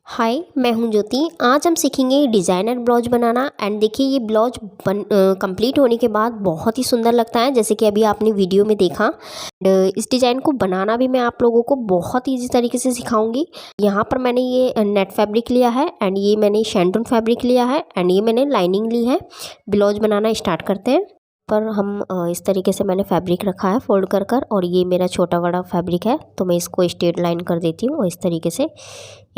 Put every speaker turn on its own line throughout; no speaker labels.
हाय, मैं हूं ज्योति। आज हम सीखेंगे डिज़ाइनर ब्लाउज बनाना। एंड देखिए, ये ब्लाउज कंप्लीट होने के बाद बहुत ही सुंदर लगता है, जैसे कि अभी आपने वीडियो में देखा। इस डिज़ाइन को बनाना भी मैं आप लोगों को बहुत ईजी तरीके से सिखाऊंगी। यहाँ पर मैंने ये नेट फैब्रिक लिया है, एंड ये मैंने शेंटून फैब्रिक लिया है, एंड ये मैंने लाइनिंग ली है। ब्लाउज बनाना स्टार्ट करते हैं। पर हम इस तरीके से मैंने फैब्रिक रखा है फोल्ड कर कर, और ये मेरा छोटा बड़ा फैब्रिक है, तो मैं इसको स्ट्रेट लाइन कर देती हूँ और इस तरीके से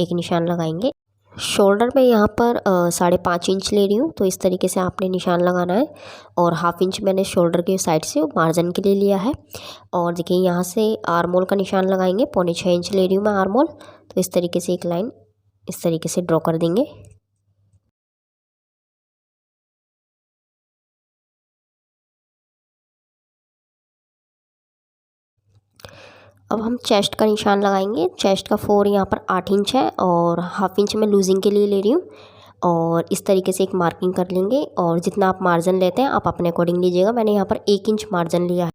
एक निशान लगाएंगे। शोल्डर में यहाँ पर 5.5 इंच ले रही हूँ, तो इस तरीके से आपने निशान लगाना है। और 1/2 इंच मैंने शोल्डर के साइड से मार्जिन के लिए लिया है। और देखिए, यहाँ से आर्मोल का निशान लगाएंगे। 6.25 इंच ले रही हूँ मैं आर्मोल। तो इस तरीके से एक लाइन इस तरीके से ड्रॉ कर देंगे। अब हम चेस्ट का निशान लगाएंगे। चेस्ट का 4 यहाँ पर 8 इंच है, और 1/2 इंच मैं लूजिंग के लिए ले रही हूँ। और इस तरीके से एक मार्किंग कर लेंगे, और जितना आप मार्जिन लेते हैं आप अपने अकॉर्डिंग लीजिएगा। मैंने यहाँ पर 1 इंच मार्जिन लिया है।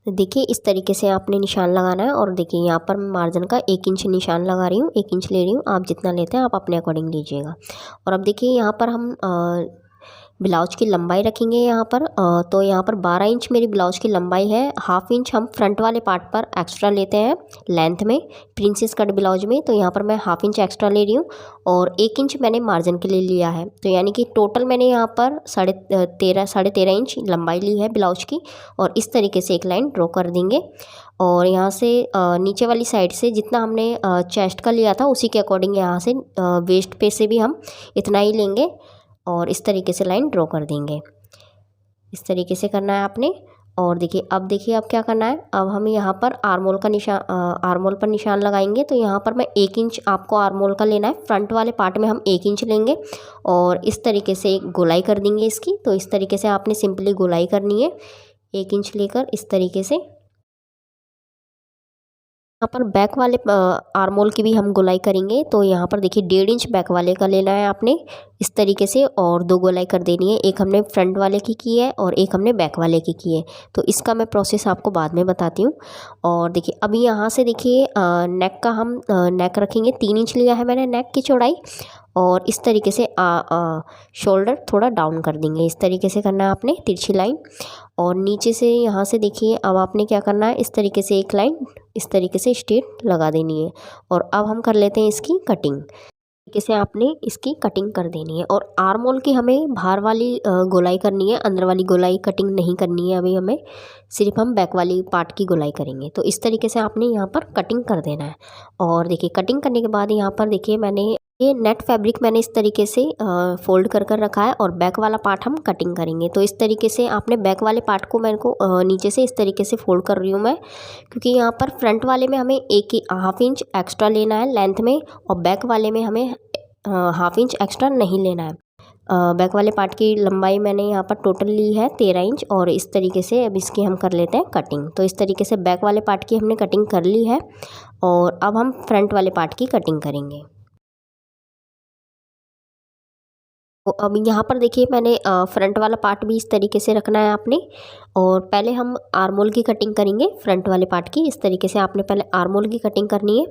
तो देखिए, इस तरीके से आपने निशान लगाना है। और देखिए, यहाँ पर मैं मार्जिन का 1 इंच निशान लगा रही हूँ, 1 इंच ले रही हूँ। आप जितना लेते हैं आप अपने अकॉर्डिंग लीजिएगा। और अब देखिए, यहाँ पर हम ब्लाउज की लंबाई रखेंगे यहाँ पर। तो यहाँ पर 12 इंच मेरी ब्लाउज की लंबाई है। 1/2 इंच हम फ्रंट वाले पार्ट पर एक्स्ट्रा लेते हैं लेंथ में, प्रिंसेस कट ब्लाउज में। तो यहाँ पर मैं 1/2 इंच एक्स्ट्रा ले रही हूँ, और 1 इंच मैंने मार्जिन के लिए लिया है। तो यानी कि टोटल मैंने यहाँ पर 13.5 इंच लंबाई ली है ब्लाउज की। और इस तरीके से एक लाइन ड्रॉ कर देंगे। और यहाँ से नीचे वाली साइड से जितना हमने चेस्ट का लिया था उसी के अकॉर्डिंग यहाँ से वेस्ट पे से भी हम इतना ही लेंगे, और इस तरीके से लाइन ड्रॉ कर देंगे। इस तरीके से करना है आपने। और देखिए, अब क्या करना है। अब हम यहाँ पर आर्मोल का निशान आर्मोल पर निशान लगाएंगे। तो यहाँ पर मैं 1 इंच आपको आर्मोल का लेना है। फ्रंट वाले पार्ट में हम 1 इंच लेंगे, और इस तरीके से एक गोलाई कर देंगे इसकी। तो इस तरीके से आपने सिंपली गोलाई करनी है, 1 इंच लेकर इस तरीके से। यहाँ पर बैक वाले आर्मोल की भी हम गोलाई करेंगे। तो यहाँ पर देखिए, 1.5 इंच बैक वाले का लेना है आपने इस तरीके से, और 2 गोलाई कर देनी है। एक हमने फ्रंट वाले की है, और एक हमने बैक वाले की है। तो इसका मैं प्रोसेस आपको बाद में बताती हूँ। और देखिए, अभी यहाँ से देखिए, नेक का हम नेक रखेंगे। 3 इंच लिया है मैंने नेक की चौड़ाई। और इस तरीके से शोल्डर थोड़ा डाउन कर देंगे। इस तरीके से करना है आपने तिरछी लाइन। और नीचे से यहाँ से देखिए, अब आपने क्या करना है, इस तरीके से एक लाइन इस तरीके से स्ट्रेट लगा देनी है। और अब हम कर लेते हैं इसकी कटिंग। तरीके से आपने इसकी कटिंग कर देनी है। और आर्म होल की हमें बाहर वाली गोलाई करनी है, अंदर वाली गोलाई कटिंग नहीं करनी है अभी हमें। सिर्फ हम बैक वाली पार्ट की गोलाई करेंगे। तो इस तरीके से आपने यहाँ पर कटिंग कर देना है। और देखिए, कटिंग करने के बाद यहाँ पर देखिए, मैंने ये नेट फैब्रिक मैंने इस तरीके से फोल्ड कर कर रखा है, और बैक वाला पार्ट हम कटिंग करेंगे। तो इस तरीके से आपने बैक वाले पार्ट को मेरे को नीचे से इस तरीके से फोल्ड कर रही हूँ मैं, क्योंकि यहाँ पर फ्रंट वाले में हमें 1.5 इंच एक्स्ट्रा लेना है लेंथ में, और बैक वाले में हमें 1/2 इंच एक्स्ट्रा नहीं लेना है। बैक वाले पार्ट की लंबाई मैंने यहाँ पर टोटल ली है 13 इंच। और इस तरीके से अब इसकी हम कर लेते हैं कटिंग। तो इस तरीके से बैक वाले पार्ट की हमने कटिंग कर ली है, और अब हम फ्रंट वाले पार्ट की कटिंग करेंगे। तो अब यहाँ पर देखिए, मैंने फ्रंट वाला पार्ट भी इस तरीके से रखना है आपने। और पहले हम आर्मोल की कटिंग करेंगे फ्रंट वाले पार्ट की। इस तरीके से आपने पहले आर्मोल की कटिंग करनी है,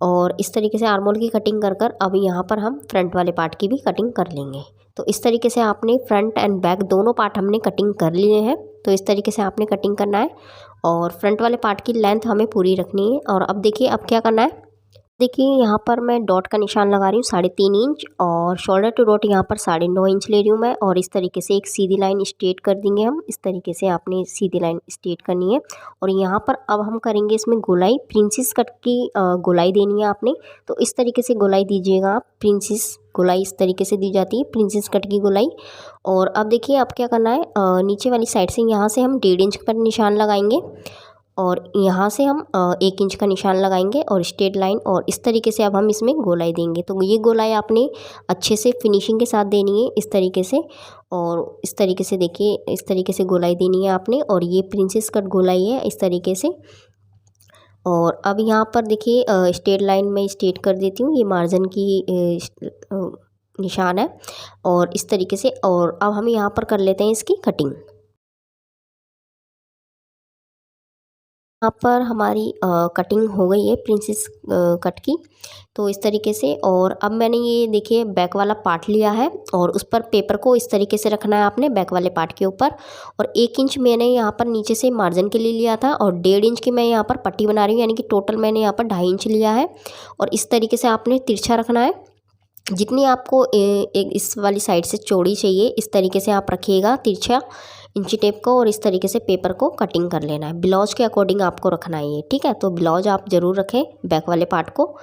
और इस तरीके से आर्मोल की कटिंग कर कर अब यहाँ पर हम फ्रंट वाले पार्ट की भी कटिंग कर लेंगे। तो इस तरीके से आपने फ्रंट एंड बैक दोनों पार्ट हमने कटिंग कर लिए हैं। तो इस तरीके से आपने कटिंग करना है, और फ्रंट वाले पार्ट की लेंथ हमें पूरी रखनी है। और अब देखिए, अब क्या करना है। देखिए, यहाँ पर मैं डॉट का निशान लगा रही हूँ 3.5 इंच, और शोल्डर टू डॉट यहाँ पर 9.5 इंच ले रही हूँ मैं। और इस तरीके से एक सीधी लाइन स्ट्रेट कर देंगे हम। इस तरीके से आपने सीधी लाइन स्ट्रेट करनी है। और यहाँ पर अब हम करेंगे इसमें गोलाई, प्रिंसेस कट की गोलाई देनी है आपने। तो इस तरीके से गोलाई दीजिएगा आप। प्रिंसेस गोलाई इस तरीके से दी जाती है, प्रिंसेस कट की गोलाई। और अब देखिए, अब क्या करना है, नीचे वाली साइड से यहाँ से हम 1.5 इंच पर निशान लगाएंगे, और यहाँ से हम 1 इंच का निशान लगाएंगे, और स्ट्रेट लाइन। और इस तरीके से अब हम इसमें गोलाई देंगे। तो ये गोलाई आपने अच्छे से फिनिशिंग के साथ देनी है इस तरीके से। और इस तरीके से देखिए, इस तरीके से गोलाई देनी है आपने। और ये प्रिंसेस कट गोलाई है इस तरीके से। और अब यहाँ पर देखिए, स्ट्रेट लाइन में स्ट्रेट कर देती हूँ। ये मार्जिन की निशान है, और इस तरीके से। और अब हम यहाँ पर कर लेते हैं इसकी कटिंग। यहाँ पर हमारी कटिंग हो गई है प्रिंसेस कट की। तो इस तरीके से, और अब मैंने ये देखिए बैक वाला पार्ट लिया है और उस पर पेपर को इस तरीके से रखना है आपने बैक वाले पार्ट के ऊपर। और 1 इंच मैंने यहाँ पर नीचे से मार्जिन के लिए लिया था और 1.5 इंच की मैं यहाँ पर पट्टी बना रही हूँ, यानी कि टोटल मैंने यहाँ पर 2.5 इंच लिया है। और इस तरीके से आपने तिरछा रखना है। जितनी आपको एक इस वाली साइड से चौड़ी चाहिए इस तरीके से आप रखिएगा तिरछा इंची टेप को, और इस तरीके से पेपर को कटिंग कर लेना है। ब्लाउज के अकॉर्डिंग आपको रखना है ये, ठीक है। तो ब्लाउज आप ज़रूर रखें बैक वाले पार्ट को।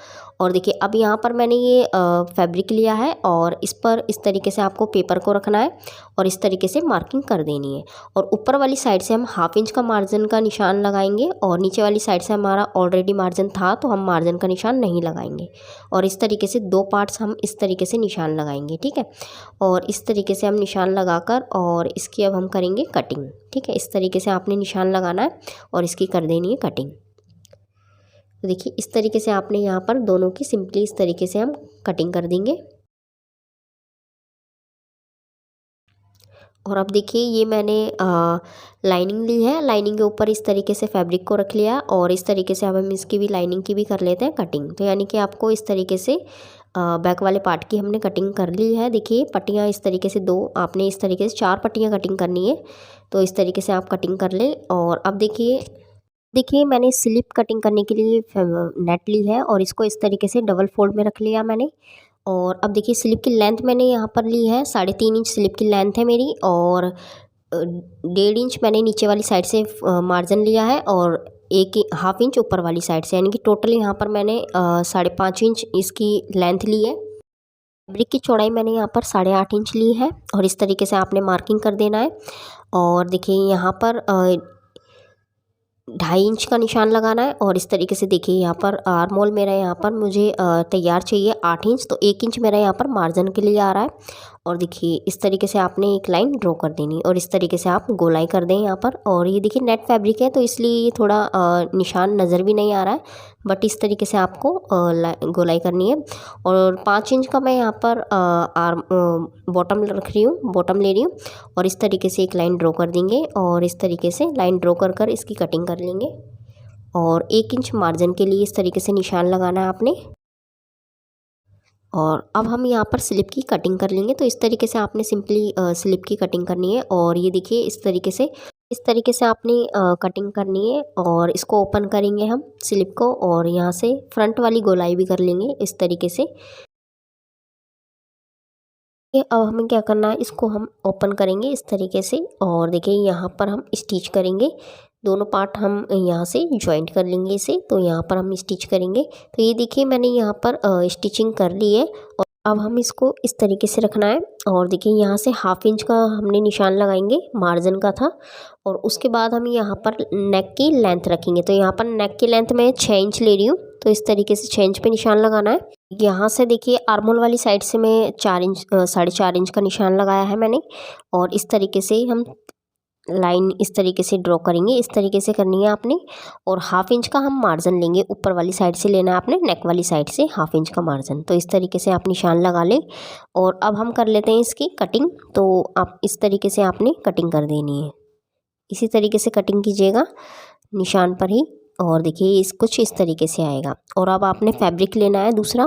और देखिए अब यहाँ पर मैंने ये फैब्रिक लिया है और इस पर इस तरीके से आपको पेपर को रखना है और इस तरीके से मार्किंग कर देनी है। और ऊपर वाली साइड से हम 1/2 इंच का मार्जिन का निशान लगाएंगे और नीचे वाली साइड से हमारा ऑलरेडी मार्जिन था तो हम मार्जिन का निशान नहीं लगाएंगे। और इस तरीके से 2 पार्ट्स हम इस तरीके से निशान लगाएंगे, ठीक है। और इस तरीके से हम निशान लगाकर और इसकी अब हम करेंगे कटिंग, ठीक है। इस तरीके से आपने निशान लगाना है और इसकी कर देनी है कटिंग। तो देखिए इस तरीके से आपने यहाँ पर दोनों की सिंपली इस तरीके से हम कटिंग कर देंगे। और अब देखिए ये मैंने लाइनिंग ली है, लाइनिंग के ऊपर इस तरीके से फैब्रिक को रख लिया और इस तरीके से अब हम इसकी भी लाइनिंग की भी कर लेते हैं कटिंग। तो यानी कि आपको इस तरीके से बैक वाले पार्ट की हमने कटिंग कर ली है। देखिए पट्टियाँ इस तरीके से 2, आपने इस तरीके से 4 पट्टियाँ कटिंग करनी है। तो इस तरीके से आप कटिंग कर लें। और अब देखिए मैंने स्लिप कटिंग करने के लिए नेट ली है और इसको इस तरीके से डबल फोल्ड में रख लिया मैंने। और अब देखिए स्लिप की लेंथ मैंने यहाँ पर ली है 3.5 इंच स्लिप की लेंथ है मेरी। और 1.5 इंच मैंने नीचे वाली साइड से मार्जिन लिया है और 1.5 इंच ऊपर वाली साइड से, यानी कि टोटल यहाँ पर मैंने 5.5 इंच इसकी लेंथ ली है। फैब्रिक की चौड़ाई मैंने यहाँ पर 8.5 इंच ली है और इस तरीके से आपने मार्किंग कर देना है। और देखिए यहाँ पर 2.5 इंच का निशान लगाना है और इस तरीके से देखिए यहाँ पर आर्म होल मेरा यहाँ पर मुझे तैयार चाहिए 8 इंच, तो 1 इंच मेरा यहाँ पर मार्जिन के लिए आ रहा है। और देखिए इस तरीके से आपने एक लाइन ड्रॉ कर देनी और इस तरीके से आप गोलाई कर दें यहाँ पर। और ये देखिए नेट फैब्रिक है तो इसलिए ये थोड़ा निशान नज़र भी नहीं आ रहा है, बट इस तरीके से आपको गोलाई करनी है। और 5 इंच का मैं यहाँ पर आर्म बॉटम रख रही हूँ, बॉटम ले रही हूँ और इस तरीके से एक लाइन ड्रॉ कर देंगे और इस तरीके से लाइन ड्रॉ कर इसकी कटिंग कर लेंगे। और 1 इंच मार्जिन के लिए इस तरीके से निशान लगाना है आपने। और अब हम यहाँ पर स्लिप की कटिंग कर लेंगे। तो इस तरीके से आपने सिंपली स्लिप की कटिंग करनी है। और ये देखिए इस तरीके से आपने कटिंग करनी है और इसको ओपन करेंगे हम स्लिप को और यहाँ से फ्रंट वाली गोलाई भी कर लेंगे इस तरीके से। ये अब हमें क्या करना है, इसको हम ओपन करेंगे इस तरीके से और देखिए यहाँ पर हम स्टिच करेंगे। दोनों पार्ट हम यहाँ से जॉइंट कर लेंगे इसे, तो यहाँ पर हम स्टिच करेंगे। तो ये देखिए मैंने यहाँ पर स्टिचिंग कर ली है और अब हम इसको इस तरीके से रखना है। और देखिए यहाँ से 1/2 इंच का हमने निशान लगाएंगे, मार्जिन का था। और उसके बाद हम यहाँ पर नेक की लेंथ रखेंगे। तो यहाँ पर नेक की लेंथ मैं 6 इंच ले रही हूँ, तो इस तरीके से 6 इंच पे निशान लगाना है। यहाँ से देखिए आर्महोल वाली साइड से मैं 4 इंच 4.5 इंच का निशान लगाया है मैंने। और इस तरीके से हम लाइन इस तरीके से ड्रॉ करेंगे, इस तरीके से करनी है आपने। और 1/2 इंच का हम मार्जिन लेंगे, ऊपर वाली साइड से लेना है आपने, नेक वाली साइड से 1/2 इंच का मार्जिन। तो इस तरीके से आप निशान लगा लें और अब हम कर लेते हैं इसकी कटिंग। तो आप इस तरीके से आपने कटिंग कर देनी है, इसी तरीके से कटिंग कीजिएगा निशान पर ही। और देखिए कुछ इस तरीके से आएगा। और अब आपने फैब्रिक लेना है दूसरा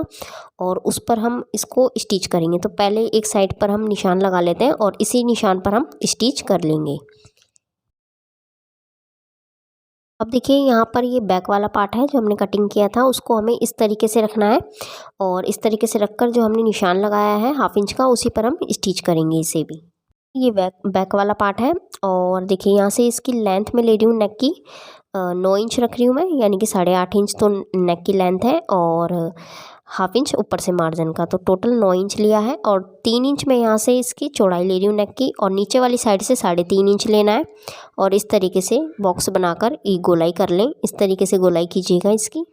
और उस पर हम इसको स्टिच करेंगे। तो पहले एक साइड पर हम निशान लगा लेते हैं और इसी निशान पर हम स्टिच कर लेंगे। अब देखिए यहाँ पर ये बैक वाला पार्ट है जो हमने कटिंग किया था, उसको हमें इस तरीके से रखना है और इस तरीके से रखकर जो हमने निशान लगाया है 1/2 इंच का, उसी पर हम स्टिच करेंगे इसे भी। ये बैक वाला पार्ट है और देखिए यहाँ से इसकी लेंथ में ले रही हूँ नेक की 9 इंच रख रही हूँ मैं, यानी कि 8.5 इंच तो नेक की लेंथ है और 1/2 इंच ऊपर से मार्जिन का, तो टोटल 9 इंच लिया है। और 3 इंच मैं यहाँ से इसकी चौड़ाई ले रही हूँ नेक की और नीचे वाली साइड से 3.5 इंच लेना है। और इस तरीके से बॉक्स बनाकर ये गोलाई कर लें, इस तरीके से गोलाई कीजिएगा इसकी।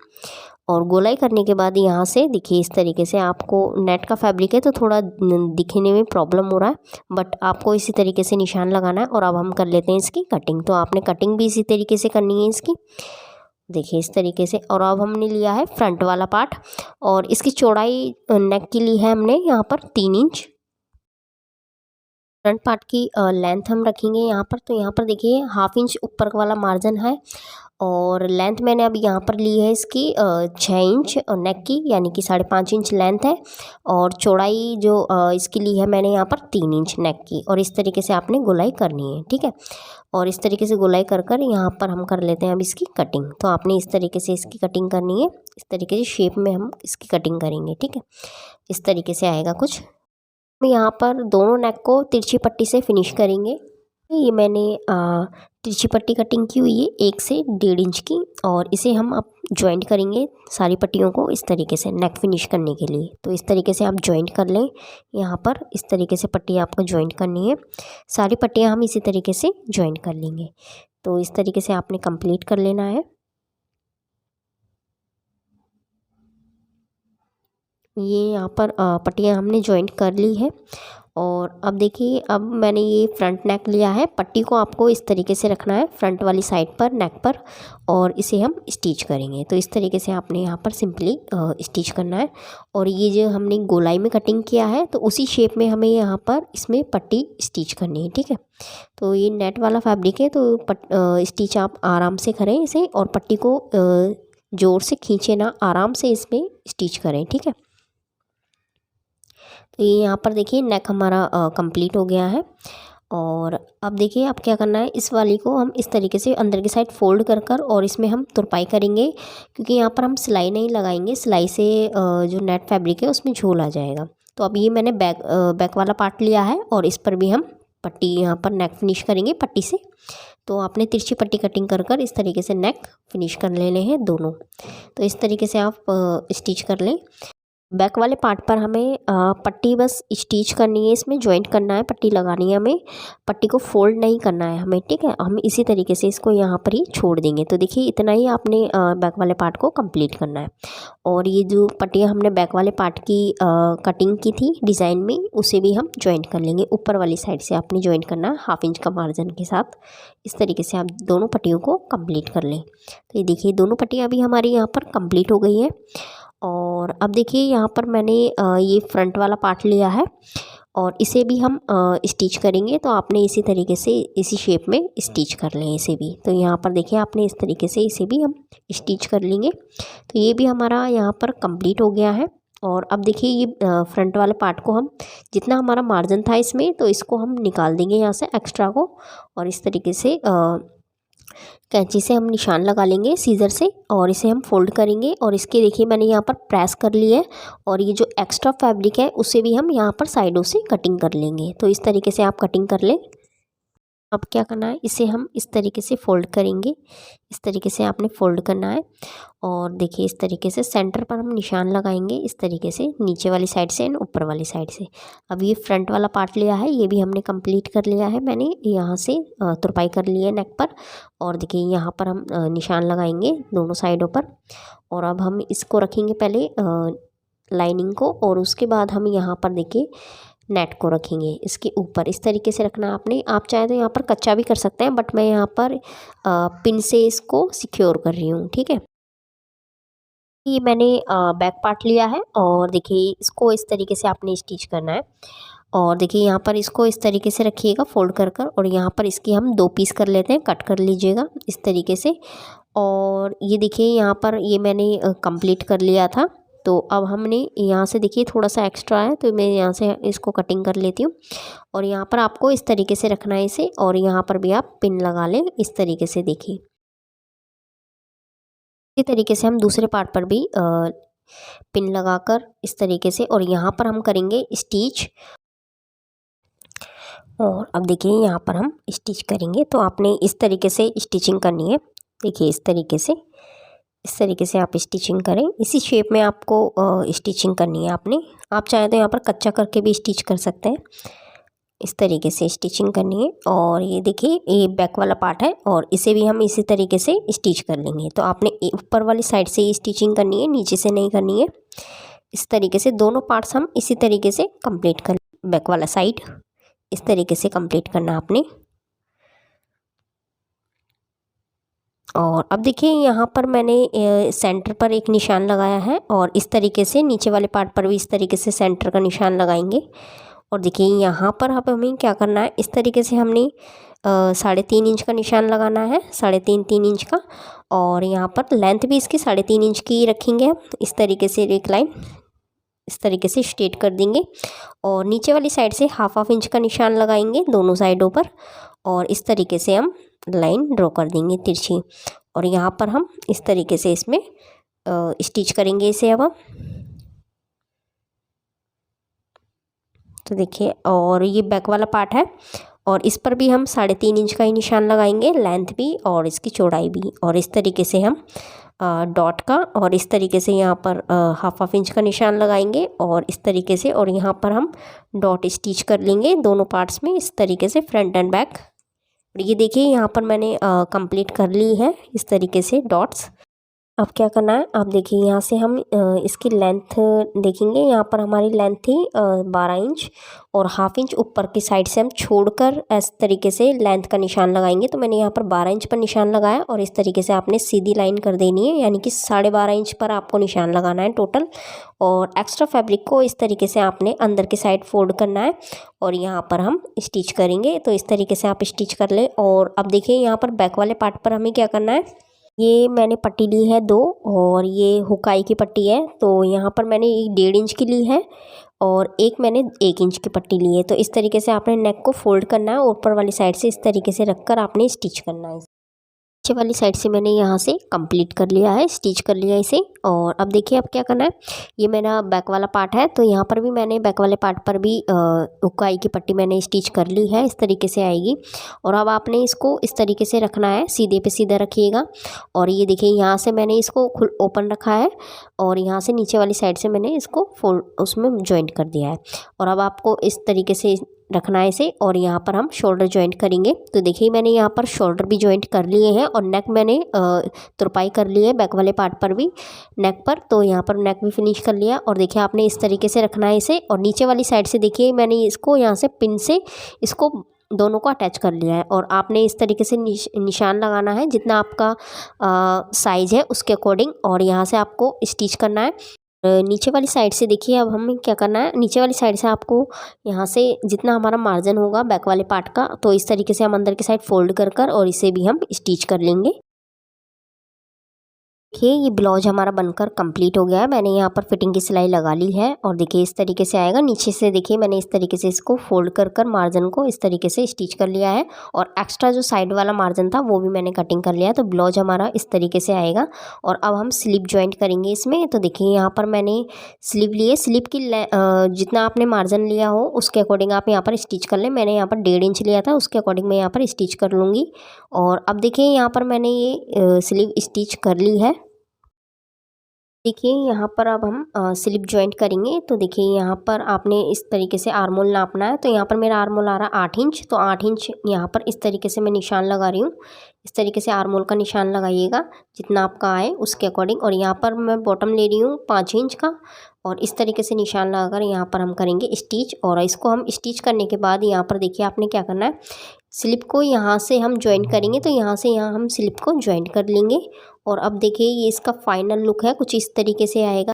और गोलाई करने के बाद यहाँ से देखिए इस तरीके से, आपको नेट का फैब्रिक है तो थोड़ा दिखने में प्रॉब्लम हो रहा है, बट आपको इसी तरीके से निशान लगाना है। और अब हम कर लेते हैं इसकी कटिंग। तो आपने कटिंग भी इसी तरीके से करनी है इसकी, देखिए इस तरीके से। और अब हमने लिया है फ्रंट वाला पार्ट और इसकी चौड़ाई नेक की ली है हमने यहाँ पर 3 इंच। फ्रंट पार्ट की लेंथ हम रखेंगे यहाँ पर। तो यहाँ पर देखिए 1/2 इंच ऊपर वाला मार्जिन है और लेंथ मैंने अब यहाँ पर ली है इसकी 6 इंच नेक की, यानी कि 5.5 इंच लेंथ है। और चौड़ाई जो इसकी ली है मैंने यहाँ पर 3 इंच नेक की। और इस तरीके से आपने गोलाई करनी है, ठीक है। और इस तरीके से गोलाई कर कर यहाँ पर हम कर लेते हैं अब इसकी कटिंग। तो आपने इस तरीके से इसकी कटिंग करनी है, इस तरीके से शेप में हम इसकी कटिंग करेंगे, ठीक है। इस तरीके से आएगा कुछ। यहाँ पर दोनों नेक को तिरछी पट्टी से फिनिश करेंगे। ये मैंने तिरछी पट्टी कटिंग की हुई है 1 से 1.5 इंच की। और इसे हम अब जॉइंट करेंगे सारी पट्टियों को इस तरीके से नेक फिनिश करने के लिए। तो इस तरीके से आप जॉइंट कर लें। यहाँ पर इस तरीके से पट्टी आपको जॉइंट करनी है। सारी पट्टियाँ हम इसी तरीके से जॉइंट कर लेंगे। तो इस तरीके से आपने कंप्लीट कर लेना है। ये यहाँ पर पट्टियाँ हमने जॉइंट कर ली है। और अब देखिए, अब मैंने ये फ्रंट नेक लिया है। पट्टी को आपको इस तरीके से रखना है फ्रंट वाली साइड पर नेक पर, और इसे हम स्टिच करेंगे। तो इस तरीके से आपने यहाँ पर सिंपली स्टिच करना है। और ये जो हमने गोलाई में कटिंग किया है, तो उसी शेप में हमें यहाँ पर इसमें पट्टी स्टिच करनी है, ठीक है। तो ये नेट वाला फैब्रिक है, तो स्टिच आप आराम से करें इसे, और पट्टी को ज़ोर से खींचे ना, आराम से इसमें स्टिच करें, ठीक है। तो ये यहाँ पर देखिए नेक हमारा कंप्लीट हो गया है। और अब देखिए अब क्या करना है, इस वाली को हम इस तरीके से अंदर की साइड फोल्ड कर कर और इसमें हम तुरपाई करेंगे, क्योंकि यहाँ पर हम सिलाई नहीं लगाएंगे। सिलाई से जो नेट फैब्रिक है उसमें झोल आ जाएगा। तो अब ये मैंने बैक वाला पार्ट लिया है, और इस पर भी हम पट्टी यहाँ पर नेक फिनिश करेंगे पट्टी से। तो आपने तिरछी पट्टी कटिंग कर कर इस तरीके से नेक फिनिश कर लेने हैं दोनों। तो इस तरीके से आप स्टिच कर लें। बैक वाले पार्ट पर हमें पट्टी बस स्टिच करनी है, इसमें जॉइंट करना है, पट्टी लगानी है हमें। पट्टी को फोल्ड नहीं करना है हमें, ठीक है। हम इसी तरीके से इसको यहाँ पर ही छोड़ देंगे। तो देखिए इतना ही आपने बैक वाले पार्ट को कंप्लीट करना है। और ये जो पट्टियाँ हमने बैक वाले पार्ट की कटिंग की थी डिज़ाइन में, उसे भी हम जॉइंट कर लेंगे। ऊपर वाली साइड से आपने जॉइंट करना है 1/2 इंच का मार्जिन के साथ। इस तरीके से आप दोनों पट्टियों को कंप्लीट कर लें। तो ये देखिए दोनों पट्टियाँ अभी हमारी यहाँ पर कंप्लीट हो गई हैं। और अब देखिए यहाँ पर मैंने ये फ्रंट वाला पार्ट लिया है, और इसे भी हम स्टिच करेंगे। तो आपने इसी तरीके से इसी शेप में स्टिच कर लें इसे भी। तो यहाँ पर देखिए आपने इस तरीके से इसे भी हम स्टिच कर लेंगे। तो ये भी हमारा यहाँ पर कंप्लीट हो गया है। और अब देखिए ये फ्रंट वाले पार्ट को हम, जितना हमारा मार्जिन था इसमें, तो इसको हम निकाल देंगे यहाँ से एक्स्ट्रा को। और इस तरीके से कैंची से हम निशान लगा लेंगे सीजर से, और इसे हम फोल्ड करेंगे। और इसके देखिए मैंने यहाँ पर प्रेस कर लिया है। और ये जो एक्स्ट्रा फैब्रिक है उसे भी हम यहाँ पर साइडों से कटिंग कर लेंगे। तो इस तरीके से आप कटिंग कर लें। अब क्या करना है, इसे हम इस तरीके से फोल्ड करेंगे। इस तरीके से आपने फोल्ड करना है। और देखिए इस तरीके से सेंटर पर हम निशान लगाएंगे, इस तरीके से नीचे वाली साइड से एंड ऊपर वाली साइड से। अब ये फ्रंट वाला पार्ट लिया है, ये भी हमने कंप्लीट कर लिया है। मैंने यहाँ से तुरपाई कर ली है नेक पर। और देखिए यहाँ पर हम निशान लगाएंगे दोनों साइडों पर। और अब हम इसको रखेंगे पहले लाइनिंग को, और उसके बाद हम यहाँ पर देखिए नेट को रखेंगे इसके ऊपर। इस तरीके से रखना है आपने। आप चाहे तो यहाँ पर कच्चा भी कर सकते हैं, बट मैं यहाँ पर पिन से इसको सिक्योर कर रही हूँ, ठीक है। ये मैंने बैक पार्ट लिया है, और देखिए इसको इस तरीके से आपने स्टिच करना है। और देखिए यहाँ पर इसको इस तरीके से रखिएगा फोल्ड कर कर, और यहाँ पर इसकी हम 2 पीस कर लेते हैं, कट कर लीजिएगा इस तरीके से। और ये देखिए यहाँ पर ये मैंने कंप्लीट कर लिया था। तो अब हमने यहाँ से देखिए थोड़ा सा एक्स्ट्रा है, तो मैं यहाँ से इसको कटिंग कर लेती हूँ। और यहाँ पर आपको इस तरीके से रखना है इसे, और यहाँ पर भी आप पिन लगा लें इस तरीके से। देखिए इसी तरीके से हम दूसरे पार्ट पर भी पिन लगाकर इस तरीके से, और यहाँ पर हम करेंगे स्टिच। और अब देखिए यहाँ पर हम स्टिच करेंगे। तो आपने इस तरीके से स्टिचिंग करनी है। देखिए इस तरीके से आप स्टिचिंग करें। इसी शेप में आपको स्टिचिंग करनी है आपने। आप चाहे तो यहाँ पर कच्चा करके भी स्टिच कर सकते हैं। इस तरीके से स्टिचिंग करनी है। और ये देखिए ये बैक वाला पार्ट है, और इसे भी हम इसी तरीके से स्टिच कर लेंगे। तो आपने ऊपर वाली साइड से ही स्टिचिंग करनी है, नीचे से नहीं करनी है। इस तरीके से दोनों पार्ट्स हम इसी तरीके से कंप्लीट कर, बैक वाला साइड इस तरीके से कंप्लीट करना आपने। और अब देखिए यहाँ पर मैंने सेंटर पर एक निशान लगाया है, और इस तरीके से नीचे वाले पार्ट पर भी इस तरीके से सेंटर का निशान लगाएंगे। और देखिए यहाँ पर अब हमें क्या करना है, इस तरीके से हमने 3.5 इंच का निशान लगाना है, 3.5 इंच का। और यहाँ पर लेंथ भी इसकी 3.5 इंच की रखेंगे हम। इस तरीके से एक लाइन इस तरीके से स्ट्रेट कर देंगे और नीचे वाली साइड से 1/2 इंच का निशान लगाएंगे दोनों साइडों पर और इस तरीके से हम लाइन ड्रॉ कर देंगे तिरछी। और यहाँ पर हम इस तरीके से इसमें स्टिच करेंगे इसे अब हम। तो देखिए, और ये बैक वाला पार्ट है और इस पर भी हम 3.5 इंच का ही निशान लगाएंगे, लेंथ भी और इसकी चौड़ाई भी। और इस तरीके से हम डॉट का और इस तरीके से यहाँ पर 1/2 इंच का निशान लगाएंगे और इस तरीके से, और यहाँ पर हम डॉट स्टिच कर लेंगे दोनों पार्ट्स में इस तरीके से, फ्रंट एंड बैक। और ये देखिए यहाँ पर मैंने कंप्लीट कर ली है इस तरीके से डॉट्स। अब क्या करना है, आप देखिए यहाँ से हम इसकी लेंथ देखेंगे। यहाँ पर हमारी लेंथ थी 12 इंच और 1/2 इंच ऊपर की साइड से हम छोड़कर इस तरीके से लेंथ का निशान लगाएंगे। तो मैंने यहाँ पर 12 इंच पर निशान लगाया और इस तरीके से आपने सीधी लाइन कर देनी है, यानी कि 12.5 इंच पर आपको निशान लगाना है टोटल। और एक्स्ट्रा फैब्रिक को इस तरीके से आपने अंदर की साइड फोल्ड करना है और यहाँ पर हम स्टिच करेंगे। तो इस तरीके से आप स्टिच कर लें। और अब देखिए यहाँ पर बैक वाले पार्ट पर हमें क्या करना है, ये मैंने पट्टी ली है 2 और ये हुकाई की पट्टी है। तो यहाँ पर मैंने 1.5 इंच की ली है और एक मैंने 1 इंच की पट्टी ली है। तो इस तरीके से आपने नेक को फोल्ड करना है, ऊपर वाली साइड से इस तरीके से रखकर आपने स्टिच करना है। नीचे वाली साइड से मैंने यहाँ से कंप्लीट कर लिया है, स्टिच कर लिया इसे। और अब देखिए अब क्या करना है, ये मेरा बैक वाला पार्ट है। तो यहाँ पर भी मैंने बैक वाले पार्ट पर भी हुकाई की पट्टी मैंने स्टिच कर ली है, इस तरीके से आएगी। और अब आपने इसको इस तरीके से रखना है, सीधे पे सीधा रखिएगा। और ये देखिए यहाँ से मैंने इसको ओपन रखा है और यहाँ से नीचे वाली साइड से मैंने इसको फोल्ड उसमें जॉइंट कर दिया है। और अब आपको इस तरीके से रखना है इसे। और यहाँ पर हम शोल्डर जॉइंट करेंगे। तो देखिए मैंने यहाँ पर शोल्डर भी जॉइंट कर लिए हैं और नेक मैंने तुरपाई कर ली है बैक वाले पार्ट पर भी, नेक पर। तो यहाँ पर नेक भी फिनिश कर लिया। और देखिए आपने इस तरीके से रखना है इसे। और नीचे वाली साइड से देखिए मैंने इसको यहाँ से पिन से इसको दोनों को अटैच कर लिया है। और आपने इस तरीके से निशान लगाना है जितना आपका साइज़ है उसके अकॉर्डिंग। और यहाँ से आपको स्टिच करना है। नीचे वाली साइड से देखिए अब हमें क्या करना है, नीचे वाली साइड से आपको यहाँ से जितना हमारा मार्जिन होगा बैक वाले पार्ट का, तो इस तरीके से हम अंदर की साइड फोल्ड कर और इसे भी हम स्टिच कर लेंगे। देखिए ये ब्लाउज हमारा बनकर कंप्लीट हो गया है। मैंने यहाँ पर फिटिंग की सिलाई लगा ली है और देखिए इस तरीके से आएगा। नीचे से देखिए मैंने इस तरीके से इसको फोल्ड कर मार्जिन को इस तरीके से स्टिच कर लिया है। और एक्स्ट्रा जो साइड वाला मार्जिन था वो भी मैंने कटिंग कर लिया है। तो ब्लाउज हमारा इस तरीके से आएगा। और अब हम स्लीव ज्वाइंट करेंगे इसमें। तो देखिए यहाँ पर मैंने स्लीव लिए, स्लीव की जितना आपने मार्जिन लिया हो उसके अकॉर्डिंग आप यहाँ पर स्टिच कर लें। मैंने यहाँ पर 1.5 इंच लिया था, उसके अकॉर्डिंग मैं यहाँ पर स्टिच कर लूँगी। और अब देखिए यहाँ पर मैंने ये स्लीव स्टिच कर ली है। देखिए यहाँ पर अब हम स्लिप जॉइंट करेंगे। तो देखिए यहाँ पर आपने इस तरीके से आर्मोल नापना है। तो यहाँ पर मेरा आर्मोल आ रहा है 8 इंच। तो 8 इंच यहाँ पर इस तरीके से मैं निशान लगा रही हूँ। इस तरीके से आर्मोल का निशान लगाइएगा जितना आपका आए उसके अकॉर्डिंग। और यहाँ पर मैं बॉटम ले रही हूँ 5 इंच का और इस तरीके से निशान लगाकर यहाँ पर हम करेंगे स्टिच। और इसको हम स्टिच करने के बाद यहाँ पर देखिए आपने क्या करना है, स्लिप को यहाँ से हम ज्वाइंट करेंगे। तो यहाँ से यहाँ हम स्लिप को ज्वाइंट कर लेंगे। और अब देखिए ये इसका फाइनल लुक है, कुछ इस तरीके से आएगा।